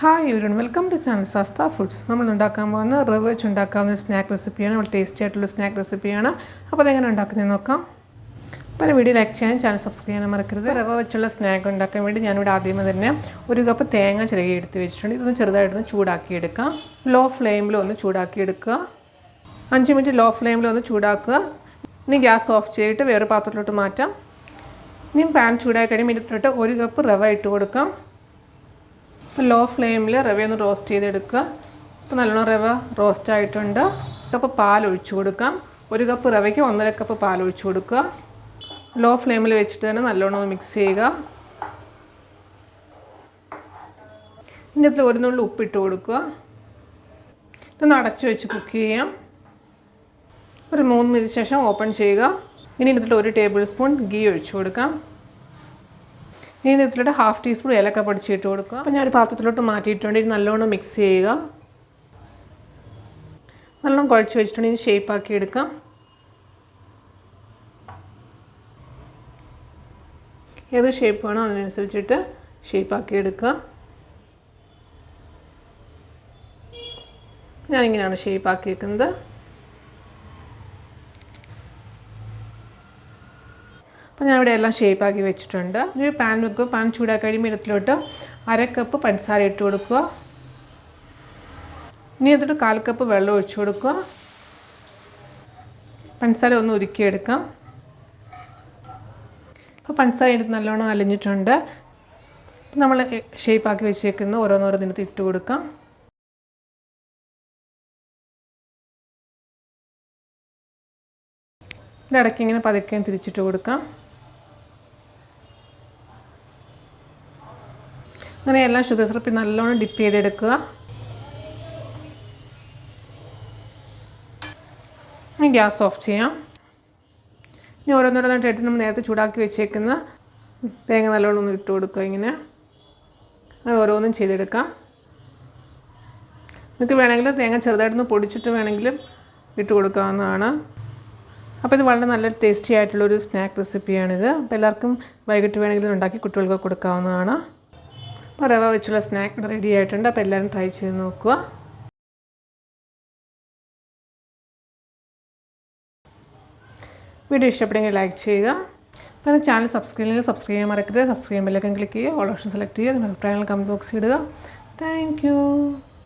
Hi everyone, welcome to channel Sasta foods. നമ്മൾ ഉണ്ടാക്കാൻ പോകുന്ന റവ വെച്ച് ഉണ്ടാക്കാവുന്ന സ്നാക്ക് റെസിപ്പിയാണ്. നമ്മൾ ടേസ്റ്റി ആയിട്ടുള്ള സ്നാക്ക് റെസിപ്പിയാണ്. അപ്പോൾ അതെങ്ങനെ ഉണ്ടാക്കുന്നത് നോക്കാം. അപ്പോൾ വീഡിയോ ലൈക്ക് ചെയ്യാൻ, ചാനൽ സബ്സ്ക്രൈബ് ചെയ്യാൻ മറക്കരുത്. റവ വെച്ചുള്ള സ്നാക്ക് ഉണ്ടാക്കാൻ വേണ്ടി ഞാനിവിടെ ആദ്യമേ തന്നെ 1 കപ്പ് തേങ്ങ ചിരകി എടുത്ത് വെച്ചിട്ടുണ്ട്. ഇതൊന്ന് ചെറുതായിട്ടൊന്ന് ചൂടാക്കിയെടുക്കാം. ലോ ഫ്ലെയിമിൽ ഒന്ന് ചൂടാക്കിയെടുക്കുക. 5 മിനിറ്റ് ലോ ഫ്ലെയിമിൽ ഒന്ന് ചൂടാക്കുക. ഇനി ഗ്യാസ് ഓഫ് ചെയ്തിട്ട് വേറെ പാത്രത്തിലോട്ട് മാറ്റാം. ഇനി പാൻ ചൂടായി കഴിയുമ്പോൾ ഇതിലോട്ട് 1 കപ്പ് റവ ഇട്ട് കൊടുക്കാം. അപ്പോൾ ലോ ഫ്ലെയിമിൽ റവയൊന്ന് റോസ്റ്റ് ചെയ്തെടുക്കുക. അപ്പോൾ നല്ലോണം റവ റോസ്റ്റ് ആയിട്ടുണ്ട്. 1 കപ്പ് പാൽ ഒഴിച്ചു കൊടുക്കാം. 1 കപ്പ് റവയ്ക്ക് 1.5 കപ്പ് പാൽ ഒഴിച്ചു കൊടുക്കുക. ലോ ഫ്ലെയിമിൽ വെച്ചിട്ട് തന്നെ നല്ലോണം മിക്സ് ചെയ്യുക. ഇതിൻ്റെ അകത്ത് 1 നുള്ളി ഉപ്പിട്ട് കൊടുക്കുക. ഇതൊന്ന് അടച്ചു വെച്ച് കുക്ക് ചെയ്യാം. ഒരു 3 മിനിറ്റ് ശേഷം ഓപ്പൺ ചെയ്യുക. ഇനി ഇതിൽ 1 ടേബിൾ സ്പൂൺ ഗീ ഒഴിച്ചു കൊടുക്കാം. ഇനി ഇതിലോട്ട് 1/2 ടീസ്പൂൺ ഏലക്ക പൊടിച്ചിട്ട് കൊടുക്കുക. അപ്പോൾ ഞാനൊരു പാത്രത്തിലോട്ട് മാറ്റിയിട്ടുണ്ട്. ഇത് നല്ലോണം മിക്സ് ചെയ്യുക. നല്ലോണം കുഴച്ച് വെച്ചിട്ടുണ്ട്. ഇനി ഷേപ്പാക്കി എടുക്കാം. ഏത് ഷേപ്പ് വേണോ അതിനനുസരിച്ചിട്ട് ഷേപ്പാക്കി എടുക്കുക. ഞാനിങ്ങനെയാണ് ഷേപ്പാക്കി വെക്കുന്നത്. അപ്പോൾ ഞാനിവിടെ എല്ലാം ഷേപ്പാക്കി വെച്ചിട്ടുണ്ട്. ഒരു പാൻ വെക്കുക. പാൻ ചൂടാക്കി കഴിയുമ്പോൾ ഇതിലോട്ട് 1/2 കപ്പ് പഞ്ചസാര ഇട്ട് കൊടുക്കുക. ഇനി ഇതിലോട്ട് 1/4 കപ്പ് വെള്ളം ഒഴിച്ചു കൊടുക്കുക. പഞ്ചസാര ഒന്ന് ഉരുക്കിയെടുക്കാം. അപ്പോൾ പഞ്ചസാര എടുത്ത് നല്ലോണം അലിഞ്ഞിട്ടുണ്ട്. നമ്മൾ ഷേപ്പാക്കി വെച്ചേക്കുന്ന ഓരോന്നിനകത്ത് ഇട്ട് കൊടുക്കാം. ഇതിടയ്ക്ക് ഇങ്ങനെ പതുക്കെ തിരിച്ചിട്ട് കൊടുക്കാം. അങ്ങനെ എല്ലാം ഷുഗർ സിറപ്പിൽ നല്ലോണം ഡിപ്പ് ചെയ്തെടുക്കുക. ഇനി ഗ്യാസ് ഓഫ് ചെയ്യാം. ഇനി ഓരോന്നോരോന്നായിട്ട് നമ്മൾ നേരത്തെ ചൂടാക്കി വെച്ചേക്കുന്ന തേങ്ങ നല്ലോണം ഒന്ന് ഇട്ട് കൊടുക്കുക. ഇങ്ങനെ അങ്ങനെ ഓരോന്നും ചെയ്തെടുക്കാം. നിങ്ങൾക്ക് വേണമെങ്കിൽ തേങ്ങ ചെറുതായിട്ടൊന്ന് പൊടിച്ചിട്ട് വേണമെങ്കിലും ഇട്ട് കൊടുക്കാവുന്നതാണ്. അപ്പോൾ ഇത് വളരെ നല്ല ടേസ്റ്റി ആയിട്ടുള്ളൊരു സ്നാക്ക് റെസിപ്പിയാണിത്. അപ്പോൾ എല്ലാവർക്കും വൈകിട്ട് വേണമെങ്കിലും ഉണ്ടാക്കി കുട്ടികൾക്ക് കൊടുക്കാവുന്നതാണ്. അപ്പോൾ റവ വെച്ചുള്ള സ്നാക്ക് റെഡി ആയിട്ടുണ്ട്. അപ്പോൾ എല്ലാവരും ട്രൈ ചെയ്ത് നോക്കുക. വീഡിയോ ഇഷ്ടപ്പെടുമെങ്കിൽ ലൈക്ക് ചെയ്യുക. അപ്പോൾ ചാനൽ സബ്സ്ക്രൈബ് ചെയ്യാൻ മറക്കരുത്. സബ്സ്ക്രൈബ് ബെല്ലൈക്കൺ ക്ലിക്ക് ചെയ്യുക. ഓൾ ഓപ്ഷൻ സെലക്ട് ചെയ്യുക. നിങ്ങളുടെ അഭിപ്രായങ്ങൾ കമൻറ്റ് ബോക്സിൽ ഇടുക. Thank you.